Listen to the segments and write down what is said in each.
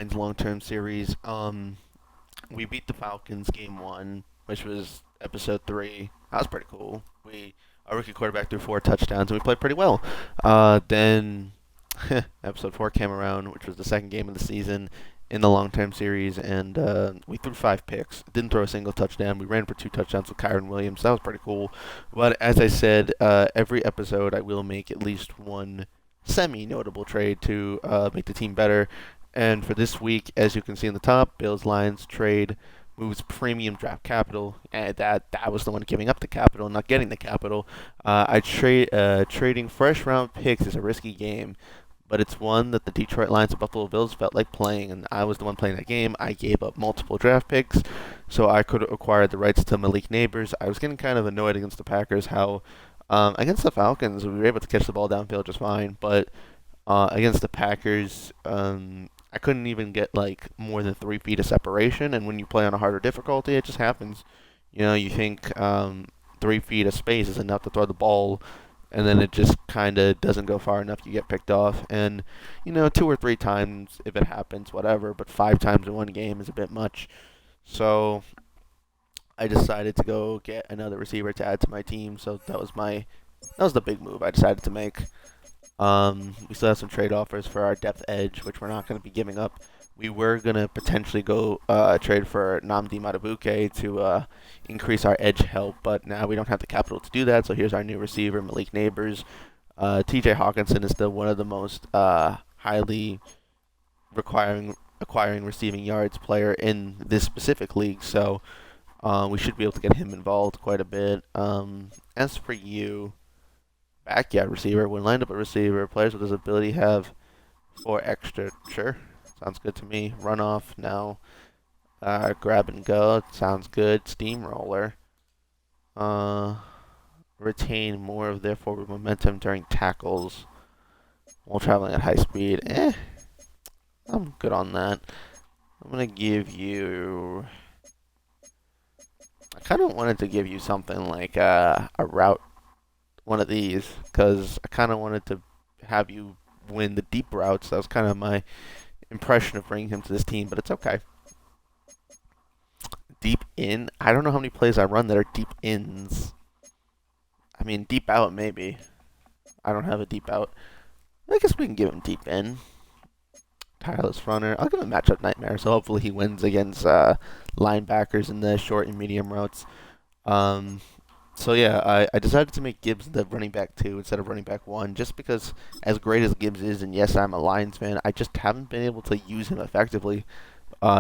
long-term series. We beat the Falcons game one, which was episode three. That was pretty cool. Our rookie quarterback threw four touchdowns, and we played pretty well. Then episode four came around, which was the second game of the season in the long-term series, and we threw five picks. Didn't throw a single touchdown. We ran for two touchdowns with Kyron Williams. That was pretty cool. But as I said, every episode I will make at least one semi-notable trade to make the team better. And for this week, as you can see in the top, Bills Lions trade moves premium draft capital, and that was the one giving up the capital, not getting the capital. Trading first round picks is a risky game, but it's one that the Detroit Lions and Buffalo Bills felt like playing, and I was the one playing that game. I gave up multiple draft picks, so I could acquire the rights to Malik Neighbors. I was getting kind of annoyed against the Packers how against the Falcons we were able to catch the ball downfield just fine, but against the Packers, I couldn't even get like more than 3 feet of separation. And when you play on a harder difficulty, it just happens. You think 3 feet of space is enough to throw the ball, and then it just kind of doesn't go far enough. You get picked off, and two or three times if it happens, whatever. But 5 times in one game is a bit much. So I decided to go get another receiver to add to my team. So that was the big move I decided to make. We still have some trade offers for our depth edge, which we're not going to be giving up. We were going to potentially go trade for Namdi Matabuke to increase our edge help, but now we don't have the capital to do that, so here's our new receiver, Malik Neighbors. TJ Hawkinson is still one of the most highly acquiring receiving yards player in this specific league, so we should be able to get him involved quite a bit. As for you, backyard receiver. When lined up a receiver, players with this ability have four extra. Sure, sounds good to me. Runoff now. Grab and go. Sounds good. Steamroller. Uh, Retain more of their forward momentum during tackles while traveling at high speed. I'm good on that. I'm gonna give you. I kind of wanted to give you something like a route, one of these, because I kind of wanted to have you win the deep routes. That was kind of my impression of bringing him to this team, but it's okay. Deep in, I don't know how many plays I run that are deep ins. I mean, deep out maybe. I don't have a deep out. I guess we can give him deep in. Tireless runner. I'll give him matchup nightmare, so hopefully he wins against linebackers in the short and medium routes. Um, So yeah, I decided to make Gibbs the running back two instead of running back one, just because as great as Gibbs is, and yes, I'm a Lions fan, I just haven't been able to use him effectively.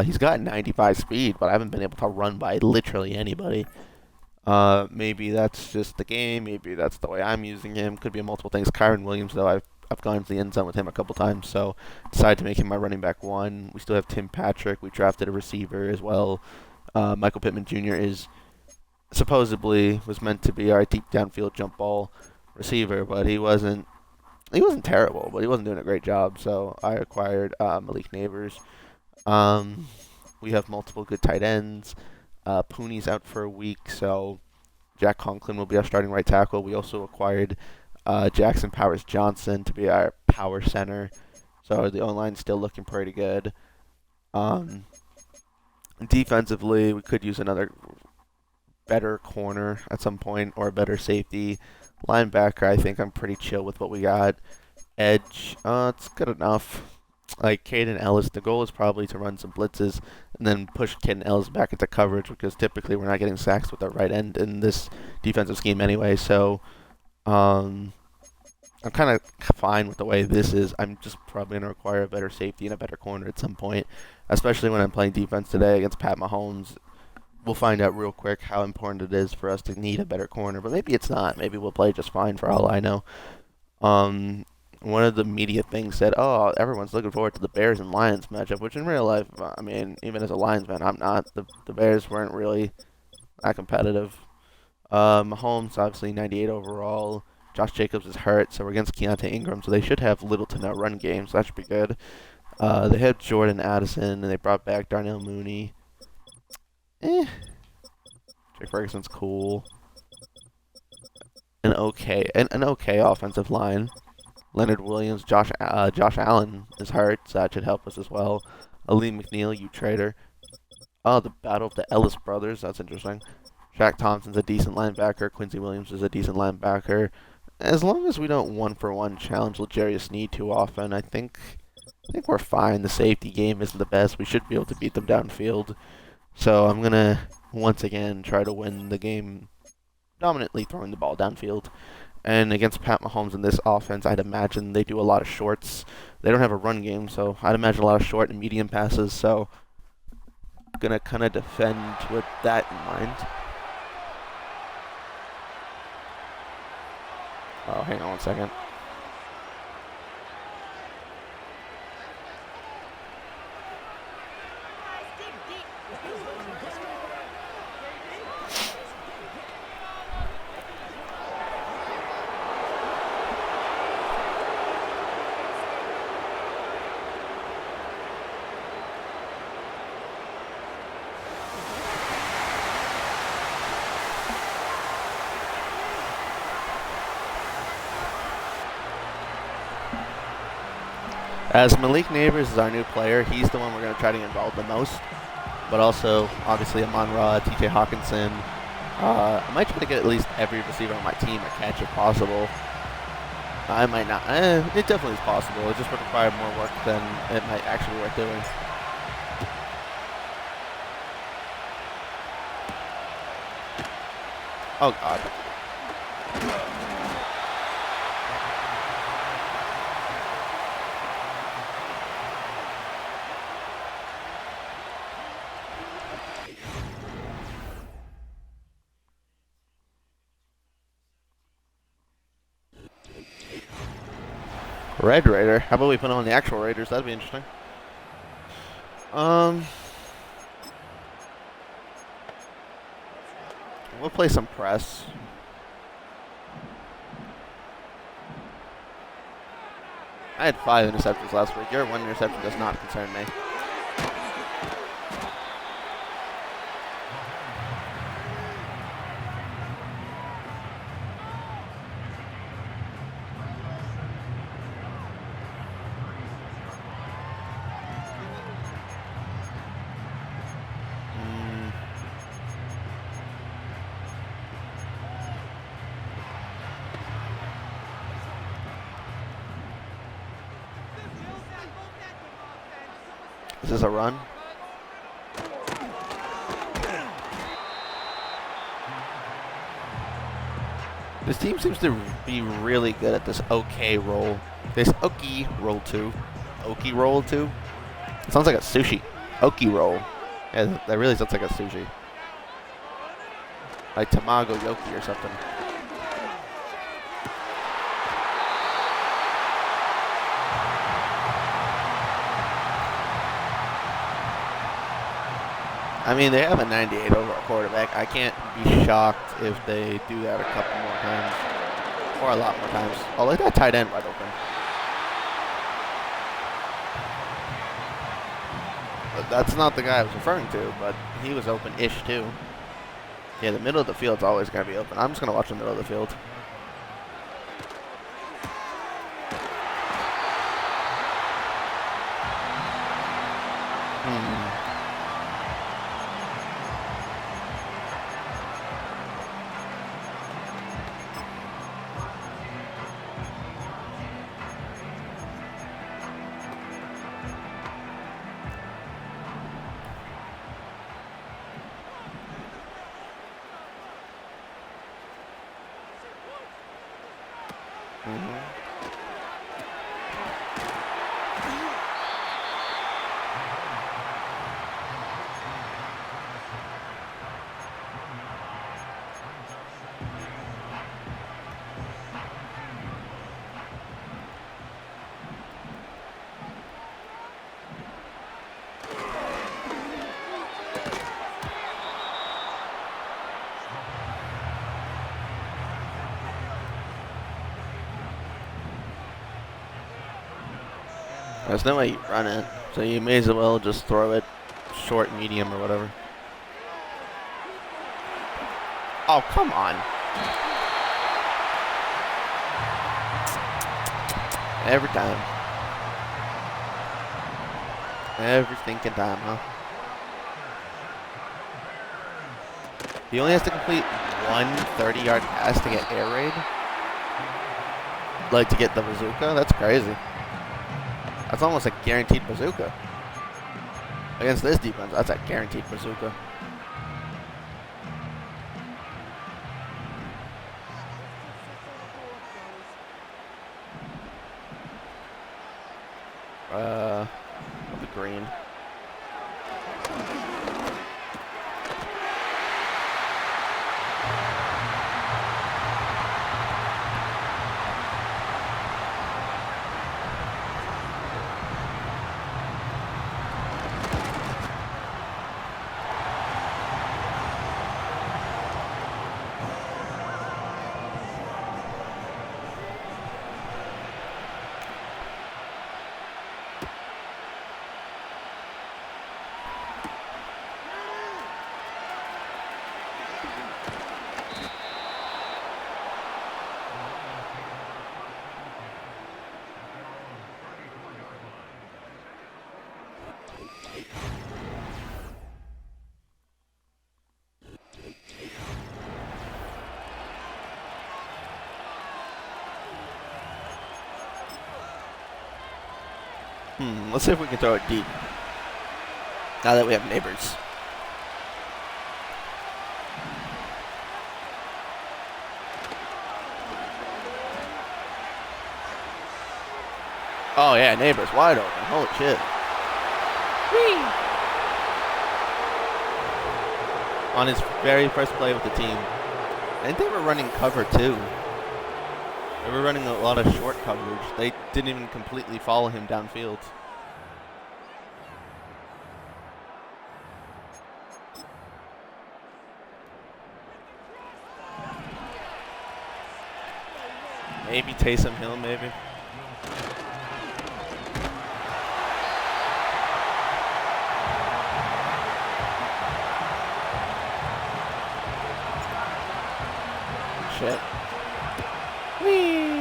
He's got 95 speed, but I haven't been able to run by literally anybody. Maybe that's just the game. Maybe that's the way I'm using him. Could be multiple things. Kyron Williams, though, I've gone to the end zone with him a couple times, so decided to make him my running back one. We still have Tim Patrick. We drafted a receiver as well. Michael Pittman Jr. is supposedly was meant to be our deep downfield jump ball receiver, but he wasn't. He wasn't terrible, but he wasn't doing a great job. So I acquired Malik Neighbors. Um, we have multiple good tight ends. Pooney's out for a week, so Jack Conklin will be our starting right tackle. We also acquired Jackson Powers Johnson to be our power center. So the O-line's still looking pretty good. Um, Defensively, we could use another better corner at some point or a better safety. Linebacker, I think I'm pretty chill with what we got. Edge, it's good enough. Like Caden Ellis, the goal is probably to run some blitzes and then push Caden Ellis back into coverage because typically we're not getting sacks with our right end in this defensive scheme anyway. So um, I'm kind of fine with the way this is. I'm just probably going to require a better safety and a better corner at some point, especially when I'm playing defense today against Pat Mahomes. We'll find out real quick how important it is for us to need a better corner, but maybe it's not. Maybe we'll play just fine for all I know. Um, One of the media things said, "Oh, everyone's looking forward to the Bears and Lions matchup," which in real life, I mean, even as a Lions fan, I'm not. The Bears weren't really that competitive. Mahomes obviously 98 overall. Josh Jacobs is hurt, so we're against Keontae Ingram, so they should have little to no run game, so that should be good. They had Jordan Addison, and they brought back Darnell Mooney. Eh, Jake Ferguson's cool. An okay offensive line. Leonard Williams, Josh Allen is hurt, so that should help us as well. Ali McNeil, you traitor. Oh, the battle of the Ellis brothers. That's interesting. Shaq Thompson's a decent linebacker. Quincy Williams is a decent linebacker. As long as we don't one-for-one challenge L'Jarius Sneed too often, I think we're fine. The safety game isn't the best. We should be able to beat them downfield. So I'm gonna once again try to win the game dominantly throwing the ball downfield. And against Pat Mahomes in this offense, I'd imagine they do a lot of shorts. They don't have a run game, so I'd imagine a lot of short and medium passes. So I'm gonna kind of defend with that in mind. Oh, hang on one second. As Malik Neighbors is our new player, he's the one we're going to try to get involved the most. But also, obviously, Amon Ra, TJ Hawkinson. I might try to get at least every receiver on my team a catch if possible. I might not. It definitely is possible. It just would require more work than it might actually be worth doing. Oh, God. Red Raider. How about we put on the actual Raiders? That'd be interesting. We'll play some press. I had 5 interceptions last week. Your 1 interception does not concern me. Is this a run? This team seems to be really good at this okay roll. This okie roll 2. Okie roll 2? It sounds like a sushi. Okie roll. Yeah, that really sounds like a sushi. Like tamago yoki or something. I mean, they have a 98 overall quarterback. I can't be shocked if they do that a couple more times. Or a lot more times. Oh, look at that tight end wide open. But that's not the guy I was referring to, but he was open-ish too. Yeah, the middle of the field's always going to be open. I'm just going to watch the middle of the field. There's no way you run it, so you may as well just throw it short, medium, or whatever. Oh, come on. Every time. Every stinking time, huh? He only has to complete one 30-yard pass to get air raid. Like to get the bazooka? That's crazy. That's almost a guaranteed bazooka. Against this defense, that's a guaranteed bazooka. The green. Let's see if we can throw it deep. Now that we have neighbors. Oh yeah, neighbors wide open. Holy shit. Whee! On his very first play with the team. I think they were running cover too. They were running a lot of short coverage. They didn't even completely follow him downfield. Maybe Taysom Hill, maybe. Shit. Whee!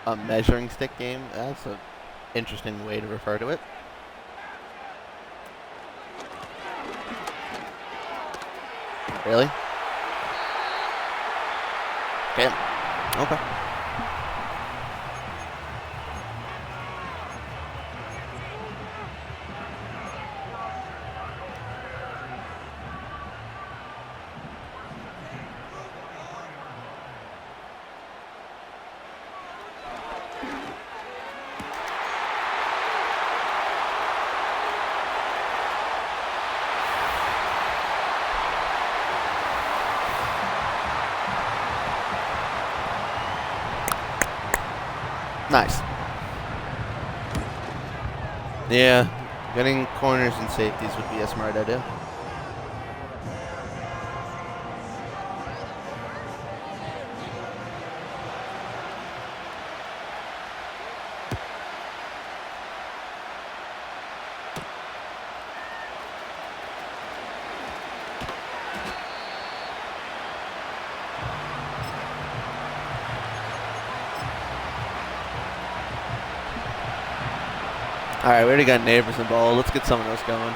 A measuring stick game? That's an interesting way to refer to it. Really? Okay. Okay. Nice. Yeah, getting corners and safeties would be a smart idea. All right, we already got neighbors involved. Let's get someone else going.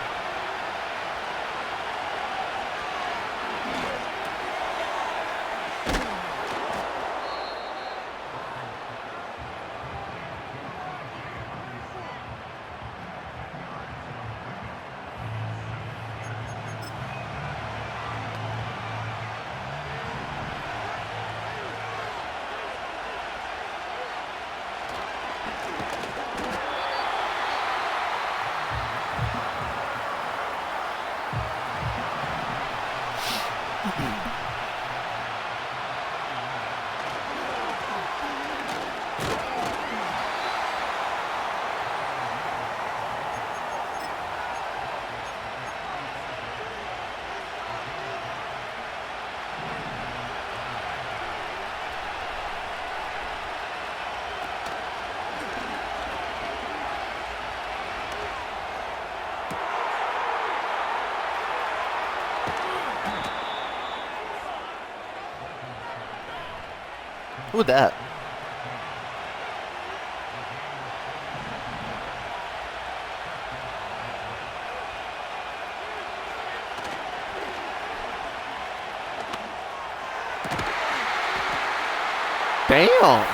Who that? Damn.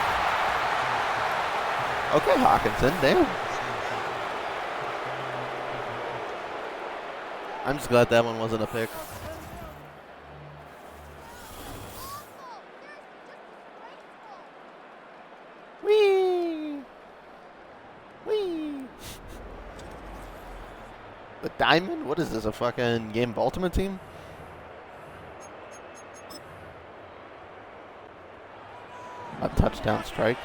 Okay, Hawkinson, damn. I'm just glad that one wasn't a pick. Whee! Whee! The Diamond? What is this, a fucking Game of Ultimate team? A touchdown strike.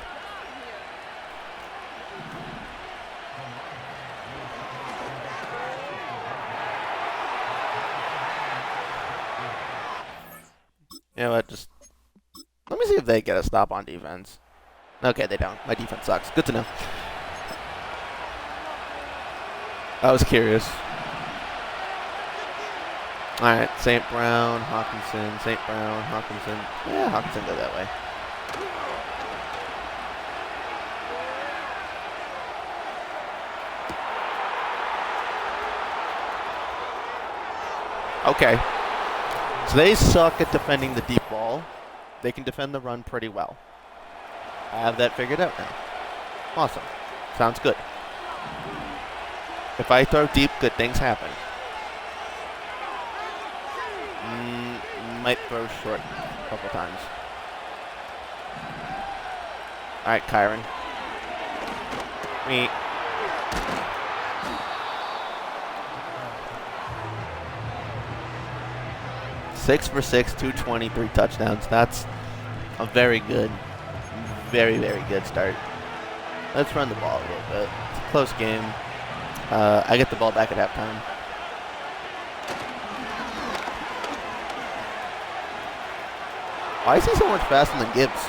You know what, just... Let me see if they get a stop on defense. Okay, they don't. My defense sucks. Good to know. I was curious. Alright, St. Brown, Hawkinson, St. Brown, Hawkinson. Yeah, Hawkinson go that way. Okay. So they suck at defending the deep ball. They can defend the run pretty well. I have that figured out now. Awesome. Sounds good. If I throw deep, good things happen. Might throw short a couple times. Alright, Kyron. Me. Six for 6, 220, 3 touchdowns. That's a very good, very good start. Let's run the ball a little bit. It's a close game. I get the ball back at halftime. Why is he so much faster than Gibbs?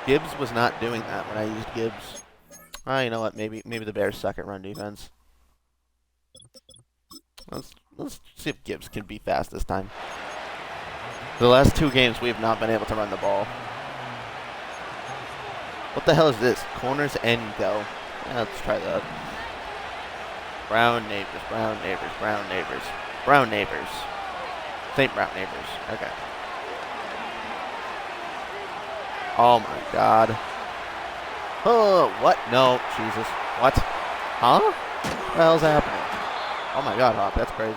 Gibbs was not doing that when I used Gibbs. You know what? Maybe the Bears suck at run defense. Let's see if Gibbs can be fast this time. The last 2 games, we have not been able to run the ball. What the hell is this? Corners and go. Yeah, let's try that. Brown neighbors, Brown neighbors, Brown neighbors, Brown neighbors. St. Brown neighbors. Okay. Oh my God. Oh, what? No, Jesus. What? Huh? What the hell's happening? Oh my God, Hawk, that's crazy.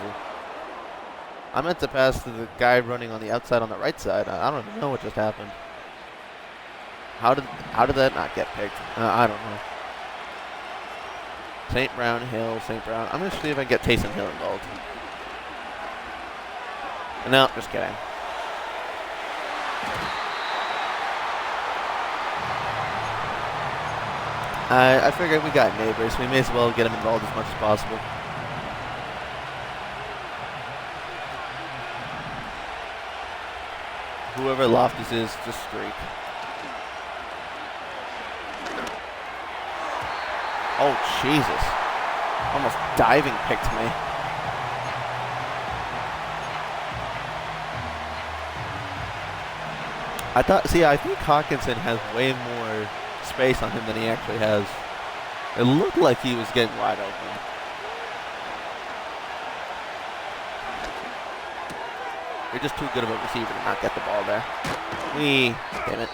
I meant to pass to the guy running on the outside on the right side. I don't even know what just happened. How did that not get picked? I don't know. St. Brown, Hill, St. Brown. I'm going to see if I can get Taysom Hill involved. No, just kidding. I figured we got neighbors. We may as well get him involved as much as possible. Whoever Loftus is, just streak. Oh, Jesus. Almost diving picked me. I think Hawkinson has way more space on him than he actually has. It looked like he was getting wide open. You're just too good of a receiver to not get the ball there. Damn it.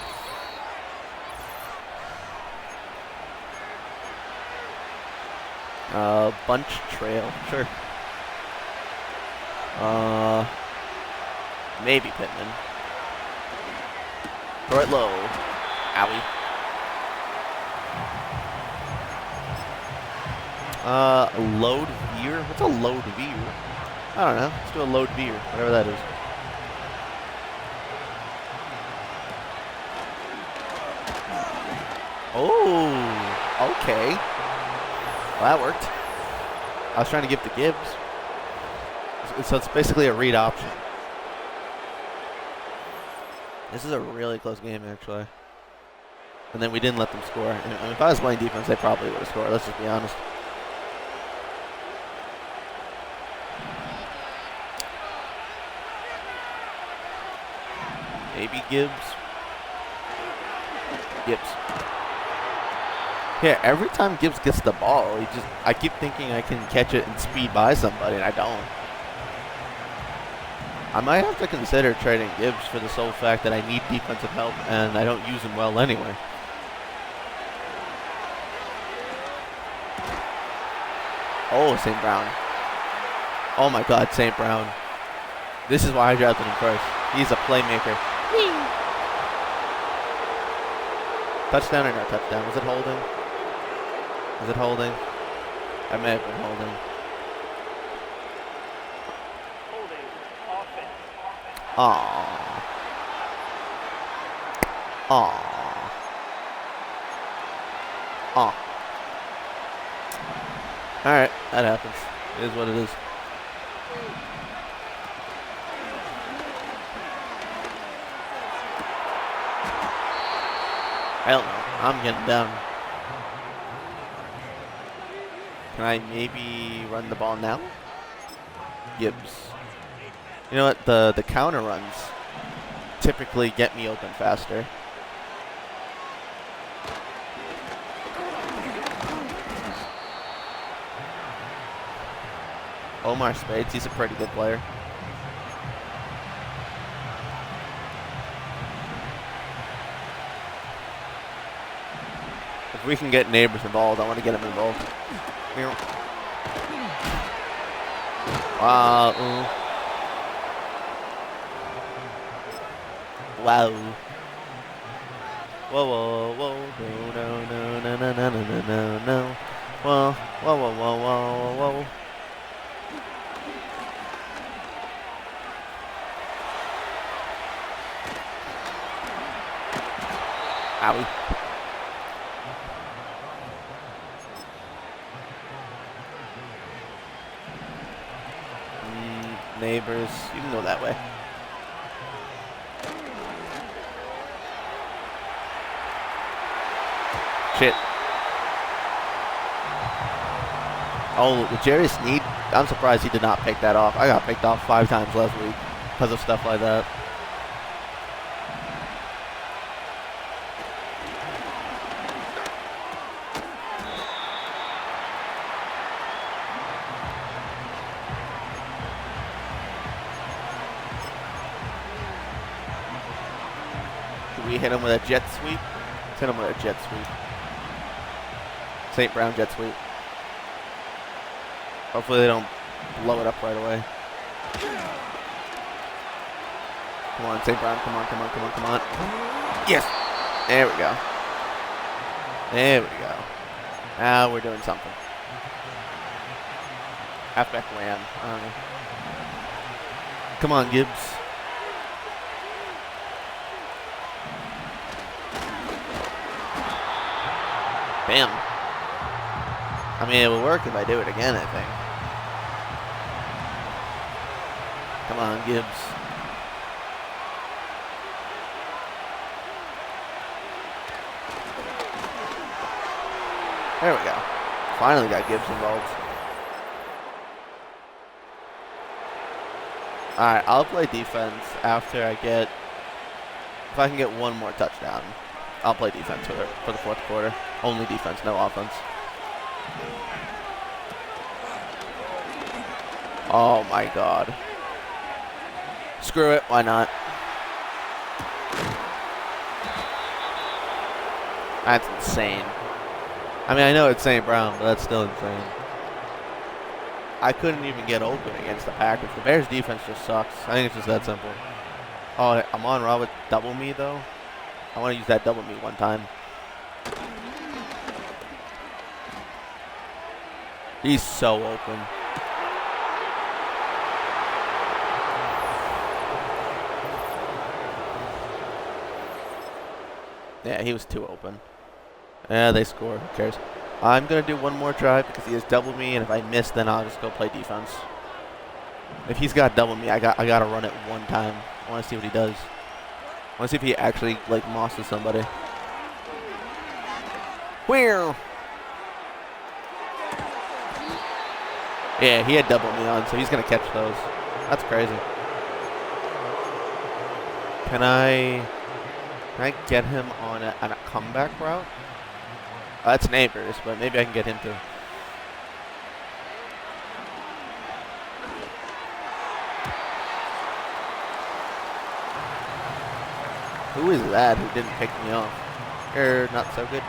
Bunch trail, sure. Maybe Pittman. Throw it low. Owie. Load veer? What's a load veer? I don't know. Let's do a load veer, whatever that is. Oh, okay. Well, that worked. I was trying to give to Gibbs. So it's basically a read option. This is a really close game, actually. And then we didn't let them score. And if I was playing defense, they probably would have scored. Let's just be honest. Maybe Gibbs. Gibbs. Yeah, every time Gibbs gets the ball, I keep thinking I can catch it and speed by somebody, and I don't. I might have to consider trading Gibbs for the sole fact that I need defensive help, and I don't use him well anyway. Oh, St. Brown. Oh my God, St. Brown. This is why I drafted him first. He's a playmaker. Touchdown or no touchdown? Was it holding? Was it holding? I may have been holding. Aww. Aww. Aw. Alright, that happens. It is what it is. Hell no. I'm getting down. Can I maybe run the ball now? Gibbs. You know what? The counter runs typically get me open faster. Omar Spades, he's a pretty good player. If we can get neighbors involved, I want to get them involved. Wow. Wow. Whoa, whoa, whoa, no, no, no, no, no, no, no, no, no. Whoa, whoa, whoa, whoa, whoa, whoa. Owie. Neighbors, you can go that way. Shit. Oh, Jerry Sneed, I'm surprised he did not pick that off. I got picked off 5 times last week because of stuff like that. We hit him with a jet sweep. Let's hit him with a jet sweep. St. Brown jet sweep. Hopefully they don't blow it up right away. Come on, St. Brown. Come on, come on, come on, come on. Yes. There we go. There we go. Now we're doing something. Halfback wham. I don't know. Come on, Gibbs. Bam. I mean, it will work if I do it again, I think. Come on, Gibbs. There we go. Finally got Gibbs involved. Alright, I'll play defense after I get... If I can get one more touchdown, I'll play defense for the fourth quarter. Only defense, no offense. Oh my God. Screw it, why not? That's insane. I mean, I know it's St. Brown, but that's still insane. I couldn't even get open against the Packers. The Bears' defense just sucks. I think it's just that simple. Oh, Amon Ra with double me, though. I want to use that double me one time. He's so open. Yeah, he was too open. Yeah, they score. Who cares? I'm going to do one more drive because he has double me, and if I miss, then I'll just go play defense. If he's got double me, I got to run it one time. I want to see what he does. I want to see if he actually, like, mosses somebody. Where? Yeah, he had double me on, so he's going to catch those. That's crazy. Can I Can I get him on a comeback route? That's Neighbors, but maybe I can get him to. Who is that who didn't pick me off? Not so good.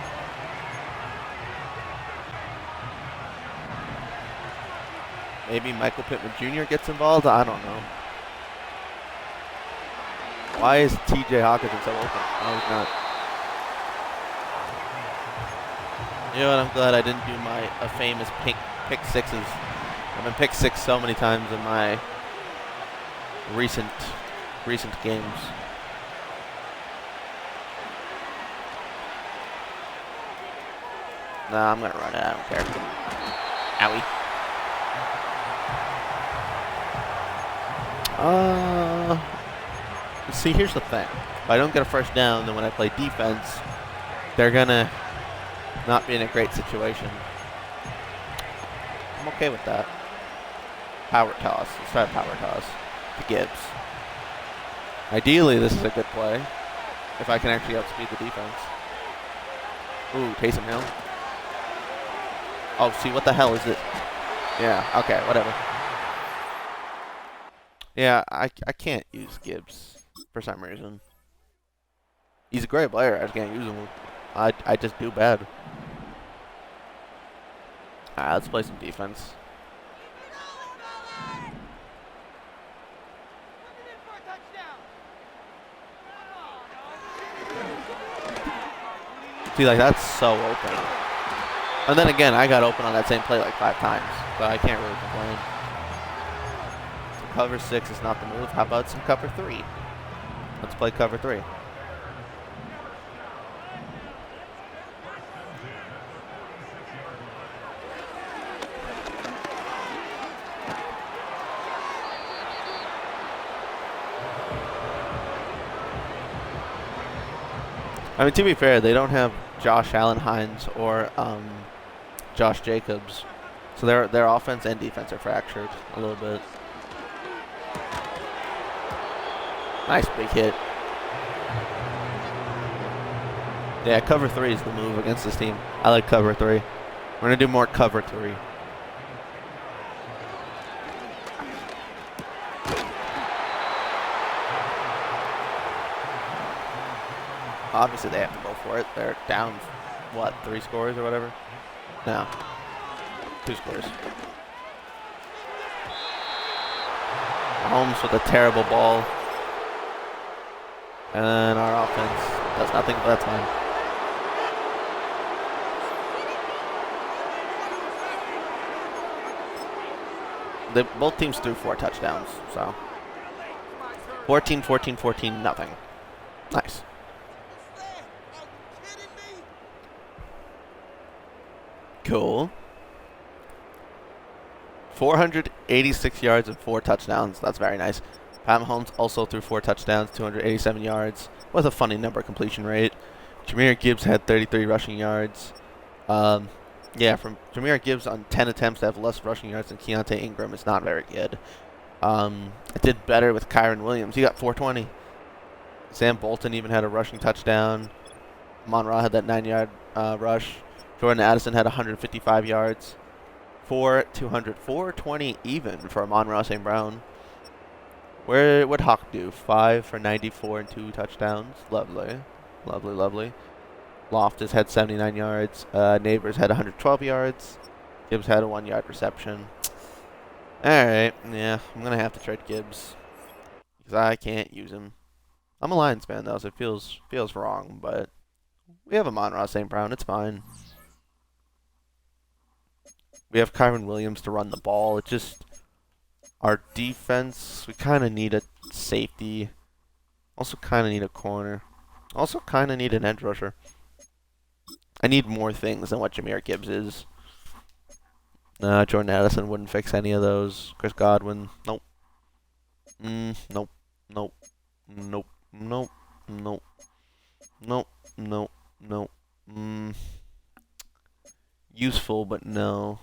Maybe Michael Pittman Jr. gets involved? I don't know. Why is TJ Hawkinson so open? Oh, he's not. You know what? I'm glad I didn't do my famous pick sixes. I've been picked six so many times in my recent games. Nah, I'm gonna run it. I don't care. Owie. See, here's the thing. If I don't get a first down, then when I play defense, they're gonna not be in a great situation. I'm okay with that. Power toss. Let's try a power toss to Gibbs. Ideally, this is a good play if I can actually outspeed the defense. Ooh, Taysom Hill. Oh, see, what the hell is it? Yeah, okay, whatever. Yeah, I can't use Gibbs for some reason. He's a great player. I just can't use him. I just do bad. Alright, let's play some defense. See, like, that's so open. And then again, I got open on that same play like 5 times, so I can't really complain. So cover 6 is not the move. How about some cover 3? Let's play cover 3. I mean, to be fair, they don't have Josh Allen Hines or Josh Jacobs, so their offense and defense are fractured a little bit. Nice big hit. Yeah, cover 3 is the move against this team. I like cover 3. We're gonna do more cover 3. Obviously, they have to go for it. They're down, what, 3 scores or whatever? No. 2 scores. Mahomes with a terrible ball. And our offense does nothing but that's fine. Both teams threw 4 touchdowns, so 14, 14, 14, nothing. Nice. Cool. 486 yards and 4 touchdowns. That's very nice. Pat Mahomes also threw 4 touchdowns, 287 yards, with a funny number completion rate. Jahmyr Gibbs had 33 rushing yards. Yeah, from Jahmyr Gibbs on 10 attempts to have less rushing yards than Keontae Ingram is not very good. It did better with Kyron Williams. He got 420. Sam Bolton even had a rushing touchdown. Amon-Ra had that 9-yard rush. Jordan Addison had 155 yards. 420 even for Amon-Ra St. Brown. Where would Hawk do? 5 for 94 and 2 touchdowns. Lovely. Lovely, lovely. Loftus had 79 yards. Neighbors had 112 yards. Gibbs had a 1-yard reception. Alright, yeah, I'm going to have to trade Gibbs. Because I can't use him. I'm a Lions fan, though, so it feels wrong, but we have Amon-Ra St. Brown. It's fine. We have Kyron Williams to run the ball. It just... Our defense, we kind of need a safety. Also kind of need a corner. Also kind of need an edge rusher. I need more things than what Jahmyr Gibbs is. Jordan Addison wouldn't fix any of those. Chris Godwin, nope. Nope. Nope. Nope. Nope. Nope. Nope. Nope. Nope. Useful, but no.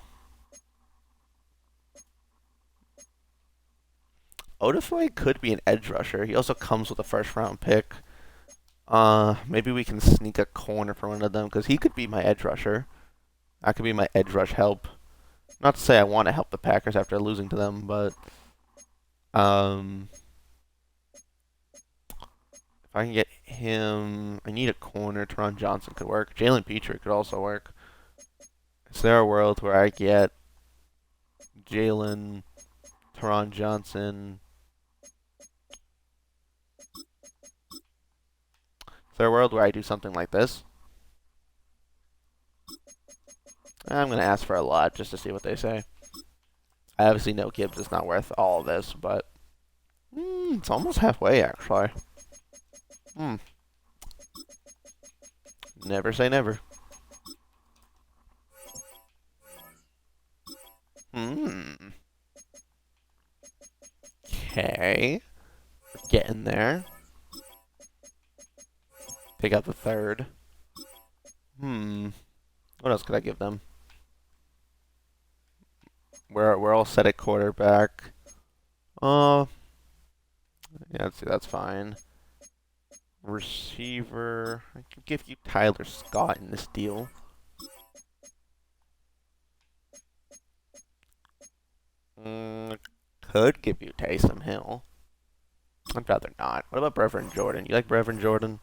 Odafoy could be an edge rusher. He also comes with a first-round pick. Maybe we can sneak a corner for one of them because he could be my edge rusher. I could be my edge rush help. Not to say I want to help the Packers after losing to them, but um, if I can get him, I need a corner. Teron Johnson could work. Jalen Petrie could also work. Is there a world where I get Jalen, Teron Johnson? Is there a world where I do something like this? I'm going to ask for a lot just to see what they say. I obviously know Gibbs is not worth all of this, but it's almost halfway, actually. Hmm. Never say never. Hmm. Okay. We're getting there. Take out the third. What else could I give them? We're all set at quarterback. Yeah, let's see, that's fine. Receiver, I could give you Tyler Scott in this deal. Could give you Taysom Hill. I'd rather not. What about Reverend Jordan? You like Reverend Jordan?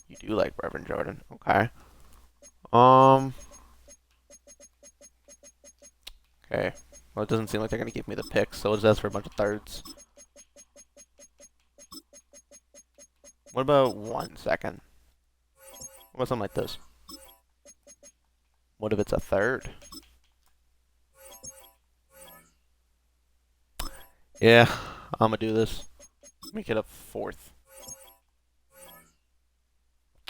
You do like Reverend Jordan. Okay. Okay. Well, it doesn't seem like they're gonna give me the picks, so let's ask for a bunch of thirds. What about 1 second? What about something like this? What if it's a third? Yeah, I'm gonna do this. Make it a fourth.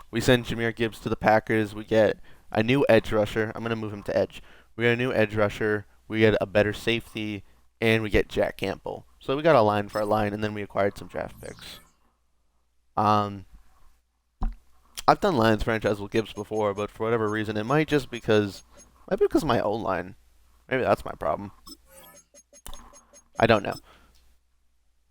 We send Jahmyr Gibbs to the Packers. We get a new edge rusher. I'm gonna move him to edge. We get a new edge rusher. We get a better safety, and we get Jack Campbell. So we got a line for our line, and then we acquired some draft picks. I've done Lions franchise with Gibbs before, but for whatever reason, it might be because of my O line. Maybe that's my problem. I don't know.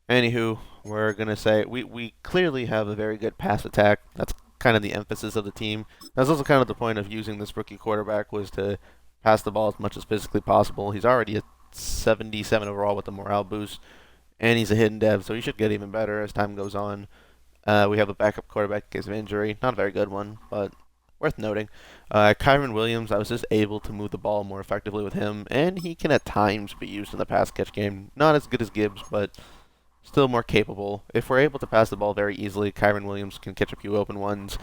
Anywho, we're gonna say we clearly have a very good pass attack. That's kind of the emphasis of the team. That's also kind of the point of using this rookie quarterback was to pass the ball as much as physically possible. He's already at 77 overall with the morale boost, and he's a hidden dev, so he should get even better as time goes on. We have a backup quarterback in case of injury. Not a very good one, but worth noting. Kyron Williams, I was just able to move the ball more effectively with him, and he can at times be used in the pass catch game. Not as good as Gibbs, but still more capable. If we're able to pass the ball very easily, Kyron Williams can catch a few open ones,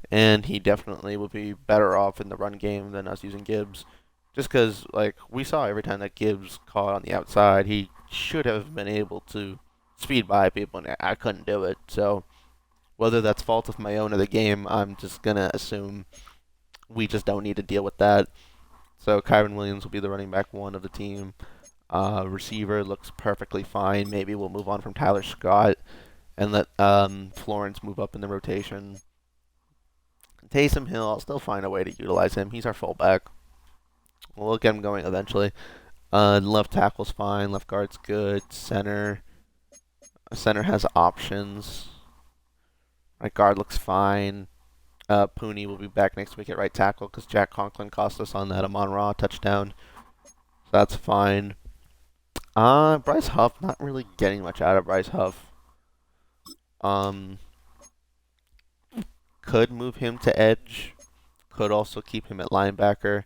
and he definitely will be better off in the run game than us using Gibbs. Just because, like, we saw every time that Gibbs caught on the outside, he should have been able to speed by people, and I couldn't do it. So whether that's fault of my own or the game, I'm just going to assume we just don't need to deal with that. So Kyron Williams will be the running back one of the team. Receiver looks perfectly fine. Maybe we'll move on from Tyler Scott and let Florence move up in the rotation. Taysom Hill, I'll still find a way to utilize him. He's our fullback. We'll get him going eventually. Left tackle's fine. Left guard's good. Center has options. Right guard looks fine. Pooney will be back next week at right tackle because Jack Conklin cost us on that Amon-Ra touchdown. So that's fine. Bryce Huff, not really getting much out of Bryce Huff. Could move him to edge. Could also keep him at linebacker.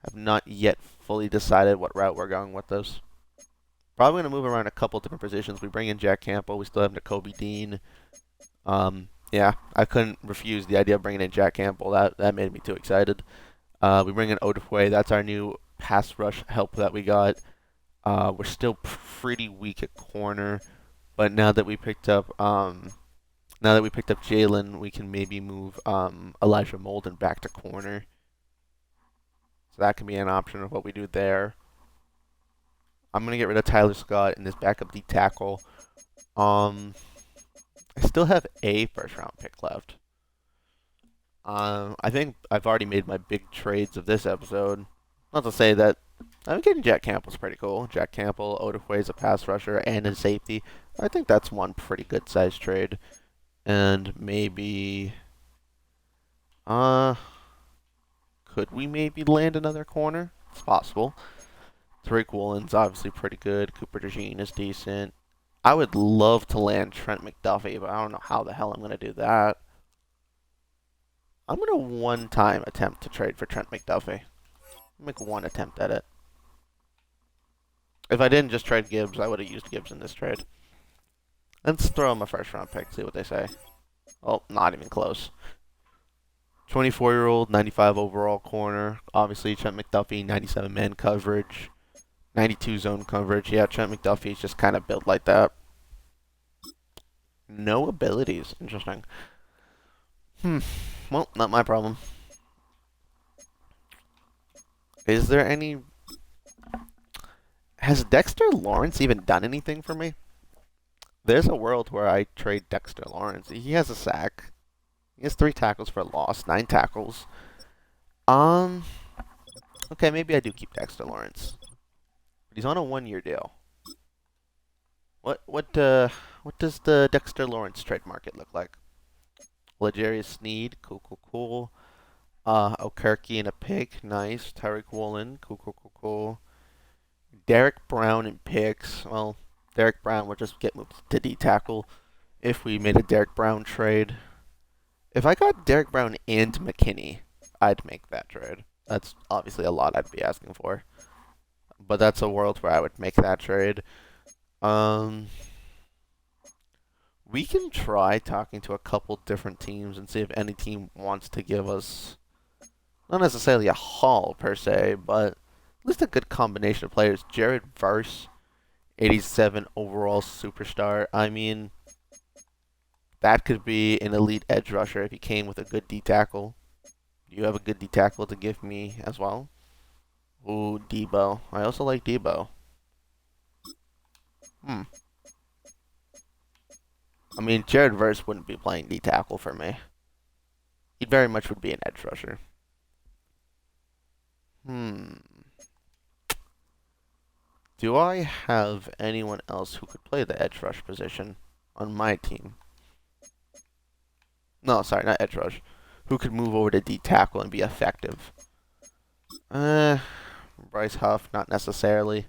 Have not yet fully decided what route we're going with this. Probably going to move around a couple different positions. We bring in Jack Campbell. We still have Nakobe Dean. Yeah, I couldn't refuse the idea of bringing in Jack Campbell. That made me too excited. We bring in Odefwe. That's our new pass rush help that we got. We're still pretty weak at corner, but now that we picked up Jalen, we can maybe move Elijah Molden back to corner. So that can be an option of what we do there. I'm gonna get rid of Tyler Scott in this backup D tackle. I still have a first round pick left. I think I've already made my big trades of this episode. Not to say that I'm getting Jack Campbell's pretty cool. Jack Campbell, Odefwe is a pass rusher and a safety. I think that's one pretty good sized trade. And maybe, uh, could we maybe land another corner? It's possible. Tariq Woolen's obviously pretty good. Cooper DeJean is decent. I would love to land Trent McDuffie, but I don't know how the hell I'm going to do that. I'm going to one-time attempt to trade for Trent McDuffie. Make one attempt at it. If I didn't just trade Gibbs, I would have used Gibbs in this trade. Let's throw him a first-round pick, see what they say. Oh, not even close. 24-year-old, 95 overall corner. Obviously, Trent McDuffie, 97 man coverage, 92 zone coverage. Yeah, Trent McDuffie's just kind of built like that. No abilities. Interesting. Well, not my problem. Is there any... Has Dexter Lawrence even done anything for me? There's a world where I trade Dexter Lawrence. He has a sack. He has 3 tackles for a loss, 9 tackles. Okay, maybe I do keep Dexter Lawrence. But he's on a 1-year deal. What does the Dexter Lawrence trade market look like? L'Jarius Sneed, cool. Okereke and a pick, nice. Tyreek Woolen, cool. Derek Brown and picks. Well, Derek Brown would just get moved to D tackle if we made a Derek Brown trade. If I got Derek Brown and McKinney, I'd make that trade. That's obviously a lot I'd be asking for. But that's a world where I would make that trade. We can try talking to a couple different teams and see if any team wants to give us not necessarily a haul per se, but at least a good combination of players. Jared Verse, 87 overall superstar. I mean, that could be an elite edge rusher if he came with a good D tackle. Do you have a good D tackle to give me as well? Ooh, Debo. I also like Debo. I mean, Jared Verse wouldn't be playing D tackle for me. He very much would be an edge rusher. Do I have anyone else who could play the edge rush position on my team? No, sorry, not edge rush. Who could move over to D tackle and be effective? Bryce Huff, not necessarily.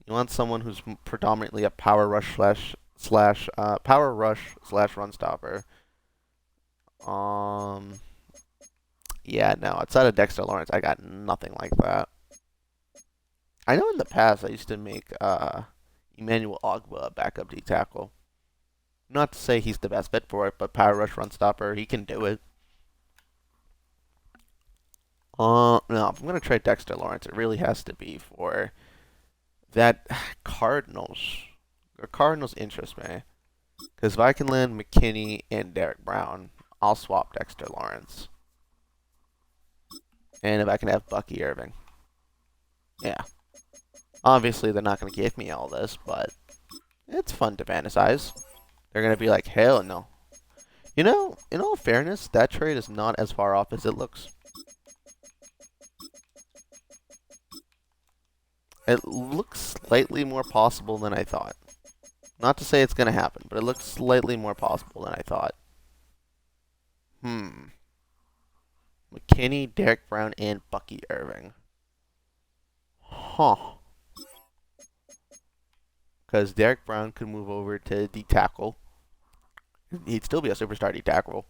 You want someone who's predominantly a power rush slash run stopper. Yeah, no. Outside of Dexter Lawrence, I got nothing like that. I know in the past I used to make Emmanuel Ogba a backup D tackle. Not to say he's the best fit for it, but power rush run stopper, he can do it. No, I'm gonna trade Dexter Lawrence. It really has to be for that Cardinals. Or Cardinals interest me. Because if I can land McKinney and Derek Brown, I'll swap Dexter Lawrence. And if I can have Bucky Irving. Yeah. Obviously, they're not going to give me all this, but it's fun to fantasize. They're going to be like, hell no. You know, in all fairness, that trade is not as far off as it looks. It looks slightly more possible than I thought. Not to say it's going to happen, but it looks slightly more possible than I thought. McKinney, Derek Brown, and Bucky Irving. Huh. Because Derek Brown could move over to D tackle. He'd still be a superstar D tackle.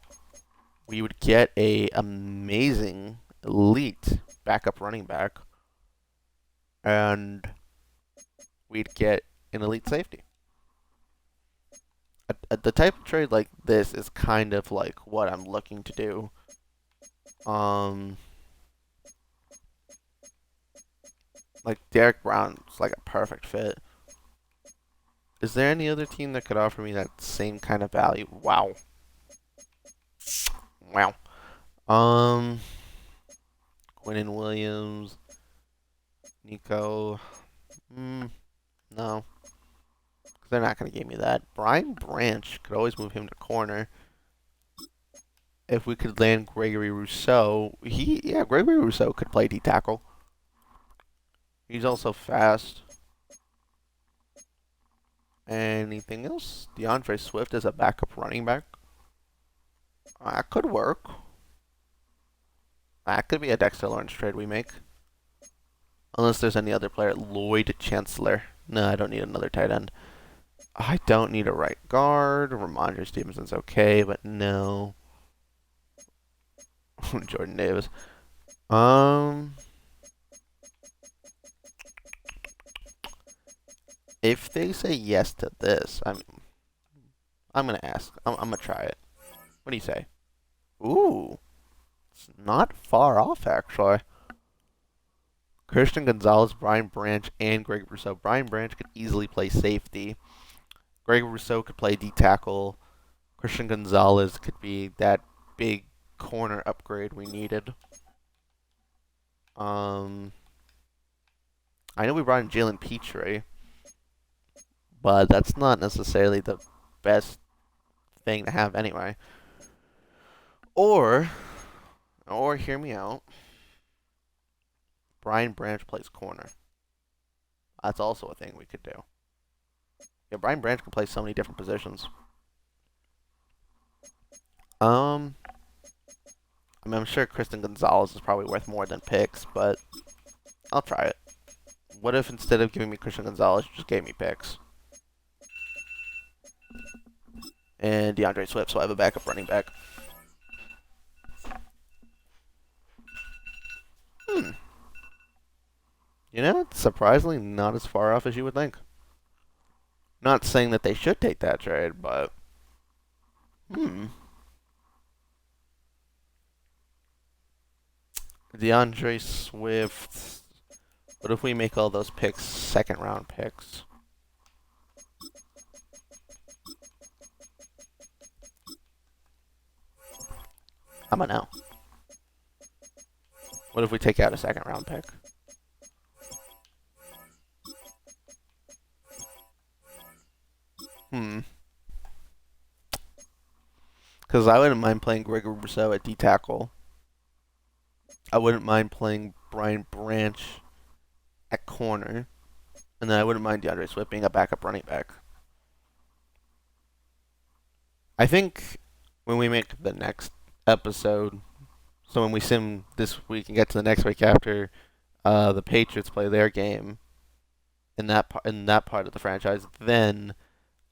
We would get a amazing, elite backup running back. And we'd get an elite safety. The type of trade like this is kind of like what I'm looking to do. Like Derek Brown's like a perfect fit. Is there any other team that could offer me that same kind of value? Wow. Quinnen Williams, Nico. No. They're not going to give me that. Brian Branch, could always move him to corner. If we could land Gregory Rousseau, Gregory Rousseau could play D tackle. He's also fast. Anything else? DeAndre Swift as a backup running back. That could work. That could be a Dexter Lawrence trade we make. Unless there's any other player. Lloyd Chancellor. No, I don't need another tight end. I don't need a right guard. Ramondre Stevenson's okay, but no. Jordan Davis. If they say yes to this, I'm gonna ask. I'm gonna try it. What do you say? Ooh, it's not far off actually. Christian Gonzalez, Brian Branch, and Greg Rousseau. Brian Branch could easily play safety. Greg Rousseau could play D tackle. Christian Gonzalez could be that big corner upgrade we needed. I know we brought in Jalen Petrie, but that's not necessarily the best thing to have anyway. Or hear me out. Brian Branch plays corner. That's also a thing we could do. Yeah, Brian Branch can play so many different positions. I'm sure Kristen Gonzalez is probably worth more than picks, but I'll try it. What if instead of giving me Christian Gonzalez, you just gave me picks? And DeAndre Swift, so I have a backup running back. You know, it's surprisingly not as far off as you would think. Not saying that they should take that trade, but DeAndre Swift. What if we make all those picks second round picks? I don't know. What if we take out a second round pick? Because I wouldn't mind playing Gregory Rousseau at D tackle. I wouldn't mind playing Brian Branch at corner. And then I wouldn't mind DeAndre Swift being a backup running back. I think when we make the next episode, so when we sim this week and get to the next week after the Patriots play their game in that part of the franchise, then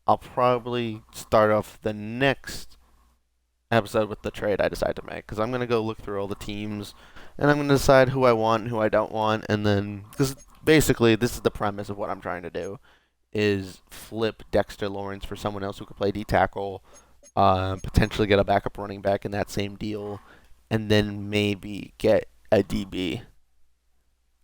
I'll probably start off the next episode with the trade I decide to make, because I'm going to go look through all the teams and I'm going to decide who I want and who I don't want, and then because basically this is the premise of what I'm trying to do is flip Dexter Lawrence for someone else who could play D tackle, potentially get a backup running back in that same deal, and then maybe get a DB.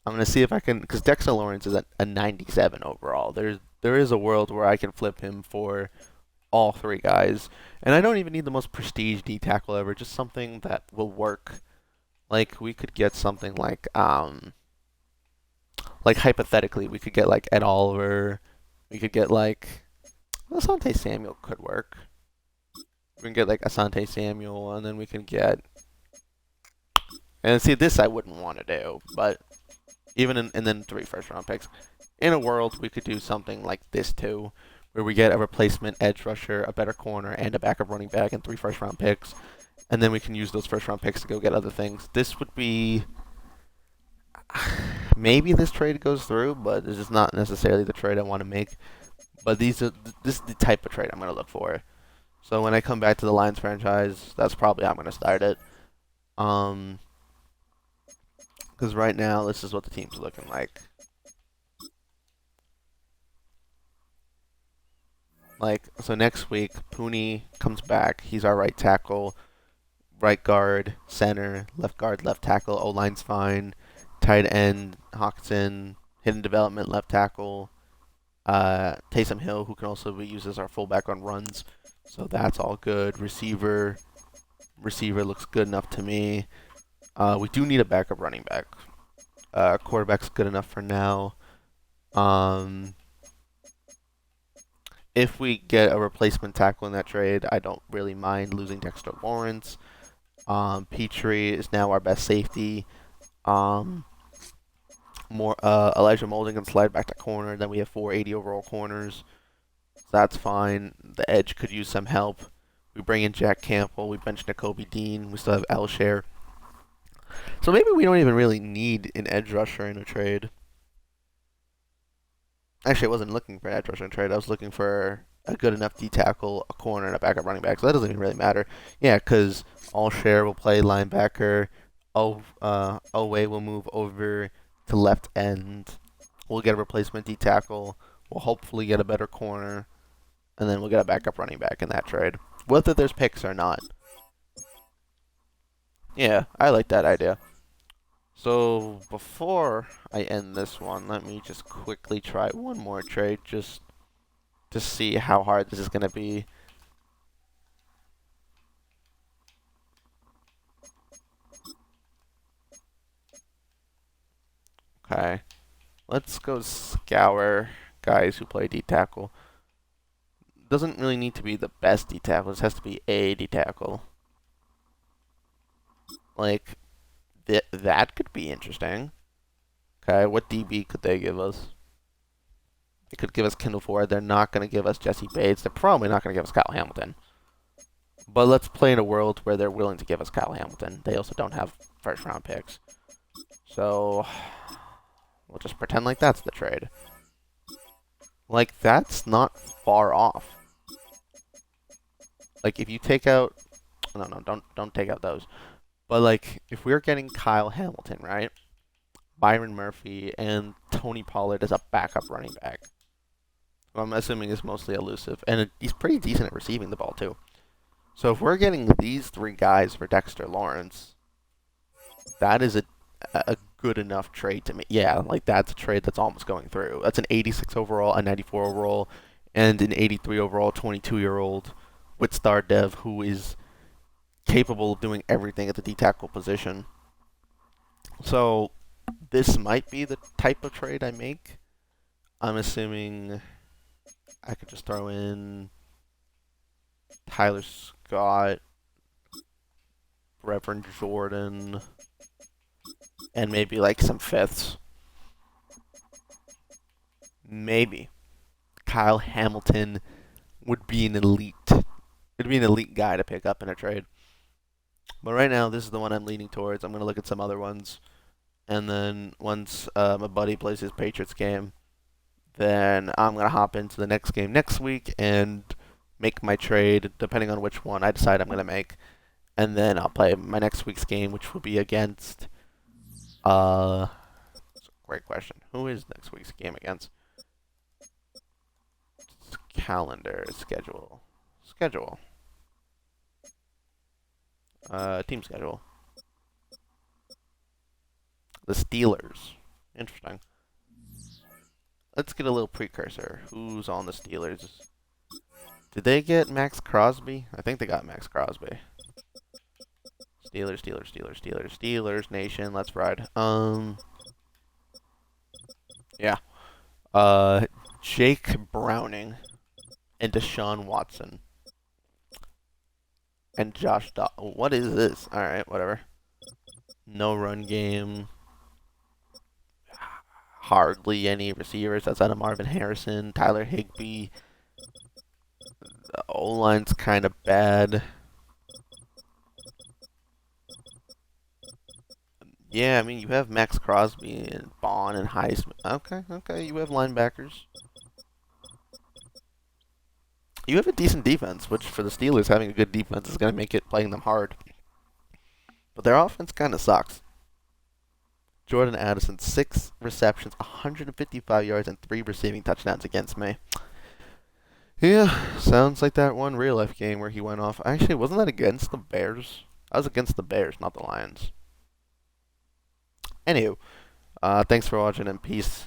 I'm going to see if I can, because Dexter Lawrence is a 97 overall. There is a world where I can flip him for all three guys. And I don't even need the most prestige D tackle ever, just something that will work. Like we could get something like hypothetically we could get like Ed Oliver. We could get like Asante Samuel could work. We can get like Asante Samuel, and then we can get, and see, this I wouldn't want to do, but even and then 3 first-round picks. In a world, we could do something like this too, where we get a replacement edge rusher, a better corner, and a backup running back, and 3 first-round picks, and then we can use those first-round picks to go get other things. This would be, maybe this trade goes through, but this is not necessarily the trade I want to make. But this is the type of trade I'm going to look for. So when I come back to the Lions franchise, that's probably how I'm going to start it. Because right now, this is what the team's looking like. So next week, Pooney comes back. He's our right tackle, right guard, center, left tackle. O-line's fine. Tight end, Hawkinson, hidden development, left tackle. Taysom Hill, who can also be used as our fullback on runs. So that's all good. Receiver looks good enough to me. We do need a backup running back. Quarterback's good enough for now. If we get a replacement tackle in that trade, I don't really mind losing Dexter Lawrence. Petrie is now our best safety. Elijah Molden can slide back to corner. Then we have 480 overall corners. That's fine. The edge could use some help. We bring in Jack Campbell. We bench Nakobe Dean. We still have Elshere. So maybe we don't even really need an edge rusher in a trade. Actually, I wasn't looking for an edge rusher in a trade. I was looking for a good enough D tackle, a corner, and a backup running back. So that doesn't even really matter. Yeah, because Elshere will play linebacker. Owe will move over to left end. We'll get a replacement D tackle. We'll hopefully get a better corner. And then we'll get a backup running back in that trade. Whether there's picks or not. Yeah, I like that idea. So before I end this one, let me just quickly try one more trade just to see how hard this is going to be. Okay. Let's go scour guys who play D-tackle. Doesn't really need to be the best D-tackle. This has to be a D-tackle. Like, that could be interesting. Okay, what DB could they give us? They could give us Kendall Ford. They're not going to give us Jesse Bates. They're probably not going to give us Kyle Hamilton. But let's play in a world where they're willing to give us Kyle Hamilton. They also don't have first-round picks. So, we'll just pretend like that's the trade. Like, that's not far off. Like, if you take out... No, don't take out those. But, like, if we're getting Kyle Hamilton, right? Byron Murphy and Tony Pollard as a backup running back. I'm assuming is mostly elusive. And he's pretty decent at receiving the ball, too. So if we're getting these three guys for Dexter Lawrence, that is a good enough trade to me. Yeah, like that's a trade that's almost going through. That's an 86 overall, a 94 overall, and an 83 overall 22-year-old with star dev who is capable of doing everything at the D-tackle position. So this might be the type of trade I make. I'm assuming I could just throw in Tyler Scott, Reverend Jordan, and maybe like some fifths. Maybe Kyle Hamilton would be an elite. It'd be an elite guy to pick up in a trade. But right now, this is the one I'm leaning towards. I'm going to look at some other ones. And then once my buddy plays his Patriots game, then I'm going to hop into the next game next week and make my trade, depending on which one I decide I'm going to make. And then I'll play my next week's game, which will be against... great question. Who is next week's game against? Calendar, schedule. Team schedule. The Steelers. Interesting. Let's get a little precursor. Who's on the Steelers? Did they get Max Crosby? I think they got Max Crosby. Steelers Nation. Let's ride. Yeah. Jake Browning and Deshaun Watson. And Josh What is this? Alright, whatever. No run game. Hardly any receivers outside of Marvin Harrison, Tyler Higbee. The O-line's kind of bad. Yeah, I mean, you have Max Crosby and Bond and Heisman. Okay, you have linebackers. You have a decent defense, which for the Steelers, having a good defense is going to make it playing them hard. But their offense kind of sucks. Jordan Addison, 6 receptions, 155 yards, and 3 receiving touchdowns against me. Yeah, sounds like that one real-life game where he went off. Actually, wasn't that against the Bears? I was against the Bears, not the Lions. Anywho, thanks for watching, and peace.